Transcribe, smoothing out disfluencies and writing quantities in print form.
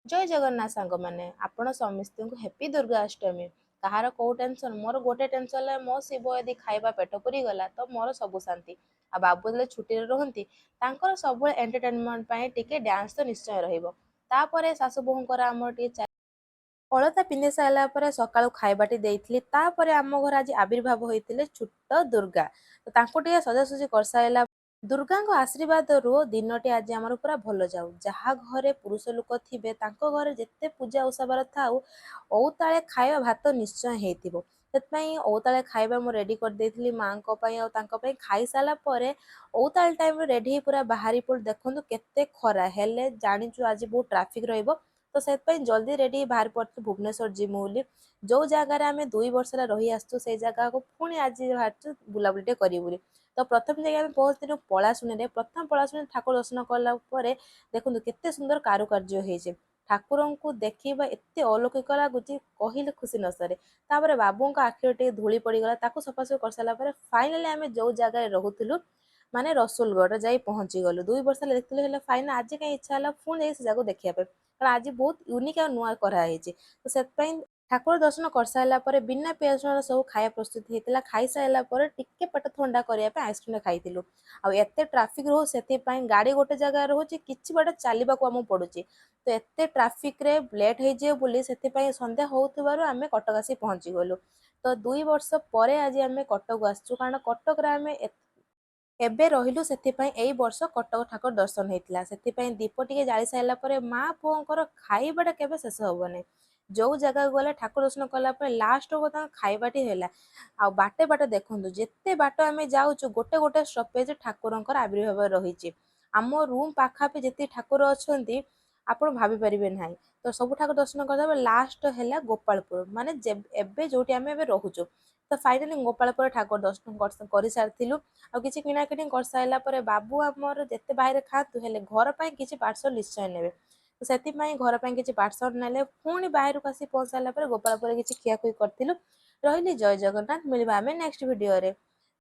जय जगन्नाथ सांग मैंने आपण समस्त को हैप्पी दुर्गाष्टमी। कहार कौ टेंशन मोर गोटे टेंशन है मो शिव यदि खाइबा पेट पूरी गला तो मोर सब शांति। आ बाबू जे छुट्टी रहती सब एंटरटेनमेंट टिके डांस तो निश्चय रहा सासु बोहूंकर आम टे अलता पिंधि सारा पर सकाळु खाइबाटी देइथिली तापरे आम घर आज आविर्भाव होइतिले छुट्ट दुर्गा तो तांको टिके सजासजी करसाइला दुर्गाଙ୍କ आशीर्वादରୁ ଦିନଟି ଆଜି ଆମର ପୁରା ଭଲ ଯାଉ। ଯାହା ଘରେ ପୁରୁଷ ଲୋକ ଥିବେ ତାଙ୍କ ଘରେ ଯେତେ ପୂଜା ଓଷାବାର ଥାଉ ଅଉତାଳେ ଖାଇବା ଭାତ ନିଶ୍ଚୟ ହେଇଥିବ। ସେଥିପାଇଁ ଅଉତାଳେ ଖାଇବା ମୁଁ ରେଡି କରିଦେଇଥିଲି ମାଙ୍କ ପାଇଁ ଆଉ ତାଙ୍କ ପାଇଁ ଖାଇସାରିଲା ପରେ ଅଉତାଳେ ଟାଇମରେ ରେଡି ହେଇ ପୁରା ବାହାରି ପଡି ଦେଖନ୍ତୁ କେତେ ଖରା ହେଲେ ଜାଣିଛୁ ଆଜି ବହୁତ ଟ୍ରାଫିକ ରହିବ ତ ସେଥିପାଇଁ ଜଲ୍ଦି ରେଡି ବାହାରି ପଡିଛୁ ଭୁବନେଶ୍ୱର ଯିମୁ ବୋଲି। ଯୋଉ ଜାଗାରେ ଆମେ 2 ବର୍ଷ ହେଲା ରହି ଆସିଛୁ ସେଇ ଜାଗାକୁ ପୁଣି ଆଜି ବାହାରିଛୁ ବୁଲାବୁଲି ଟେ କରିବୁ ବୋଲି। ତ ପ୍ରଥମ ଜାଗା ଆମେ ପହଞ୍ଚିଲୁ ପଳାଶୁଣୀରେ। ପ୍ରଥମ ପଳାଶୁଣୀ ଠାକୁର ଦର୍ଶନ କଲା ପରେ ଦେଖନ୍ତୁ କେତେ ସୁନ୍ଦର କାରୁକାର୍ଯ୍ୟ ହେଇଛି। ଠାକୁରଙ୍କୁ ଦେଖିବା ଏତେ ଅଲୌକିକ ଲାଗୁଛି କହିଲେ ଖୁସି ନ ସରେ। ତାପରେ ବାବୁଙ୍କ ଆଖିରେ ଟିକେ ଧୂଳି ପଡିଗଲା ତାକୁ ସଫାସଫି କରିସାରିଲା ପରେ ଫାଇନାଲି ଆମେ ଯୋଉ ଜାଗାରେ ରହୁଥିଲୁ ମାନେ ରସୁଲଗଡ ଯାଇ ପହଞ୍ଚି ଗଲୁ। 2 ବର୍ଷ ହେଲା ଦେଖିଥିଲୁ ହେଲେ ଫାଇନାଲ ଆଜି କାହିଁ ଇଚ୍ଛା ହେଲା ପୁଣି ଯାଇ ସେ ଜାଗାକୁ ଦେଖିବା ପାଇଁ କାରଣ ଆଜି ବହୁତ ୟୁନିକ୍ ଆଉ ନୂଆ କରାହେଇଛି। ତ ସେଥିପାଇଁ ଠାକୁର ଦର୍ଶନ କରିସାରିଲା ପରେ ବିନା ପିଆଜ ରସୁଣ ସବୁ ଖାଇବା ପ୍ରସ୍ତୁତ ହେଇଥିଲା। ଖାଇସାରିଲା ପରେ ଟିକେ ପେଟ ଥଣ୍ଡା କରିବା ପାଇଁ ଆଇସ୍କ୍ରିମ ଖାଇଥିଲୁ। ଆଉ ଏତେ ଟ୍ରାଫିକ ରହୁ ସେଥିପାଇଁ ଗାଡି ଗୋଟେ ଜାଗାରେ ରହୁଛି କିଛି ବାଟ ଚାଲିବାକୁ ଆମକୁ ପଡୁଛି। ତ ଏତେ ଟ୍ରାଫିକ ରେ ଲେଟ୍ ହେଇଯିବ ବୋଲି ସେଥିପାଇଁ ସନ୍ଧ୍ୟା ହଉଥିବାରୁ ଆମେ କଟକ ଆସି ପହଞ୍ଚି ଗଲୁ। ତ 2 ବର୍ଷ ପରେ ଆଜି ଆମେ କଟକ ଆସିଛୁ କାରଣ କଟକରେ ଆମେ ଏବେ ରହିଲୁ ସେଥିପାଇଁ ଏଇ ବର୍ଷ କଟକ ଠାକୁର ଦର୍ଶନ ହେଇଥିଲା। ସେଥିପାଇଁ ଦୀପ ଟିକେ ଜାଳି ସାରିଲା ପରେ ମା ପୁଅଙ୍କର ଖାଇବାଟା କେବେ ଶେଷ ହବନି। ଯୋଉ ଜାଗାକୁ ଗଲେ ଠାକୁର ଦର୍ଶନ କଲା ପରେ ଲାଷ୍ଟ ତାଙ୍କ ଖାଇବାଟି ହେଲା। ଆଉ ବାଟେ ବାଟେ ଦେଖନ୍ତୁ ଯେତେ ବାଟ ଆମେ ଯାଉଛୁ ଗୋଟେ ଗୋଟେ ଷ୍ଟପେଜ ଠାକୁରଙ୍କର ଆବିର୍ଭାବ ରହିଛି। ଆମ ରୁମ ପାଖାପାଖି ଯେତିକି ଠାକୁର ଅଛନ୍ତି ଆପଣ ଭାବି ପାରିବେ ନାହିଁ। ତ ସବୁ ଠାକୁର ଦର୍ଶନ କରିଦେବା ଲାଷ୍ଟ ହେଲା ଗୋପାଳପୁର ମାନେ ଏବେ ଯୋଉଠି ଆମେ ଏବେ ରହୁଛୁ। ତ ଫାଇନାଲି ଗୋପାଳପୁର ଠାକୁର ଦର୍ଶନ କରିସାରିଥିଲୁ। ଆଉ କିଛି କିଣାକିଣି କରିସାରିଲା ପରେ ବାବୁ ଆମର ଯେତେ ବାহিରେ ଖାଆନ୍ତୁ ହେଲେ ଘର ପାଇଁ କିଛି ପାର୍ସଲ ନିଶ୍ଚୟ ନେବେ। ତ ସେଥିପାଇଁ ଘର ପାଇଁ କିଛି ପାର୍ସଲ ନେଲେ ପୁଣି ବାହାରକୁ ଆସି ପହଞ୍ଚିଲା ପରେ ଗୋପାଳପୁରରେ କିଛି ଖିଆଖୁଇ କରିଥିଲୁ। ରହିଲି ଜୟ ଜଗନ୍ନାଥ ମିଳିବା ଆମେ ନେକ୍ସଟ ଭିଡିଓରେ।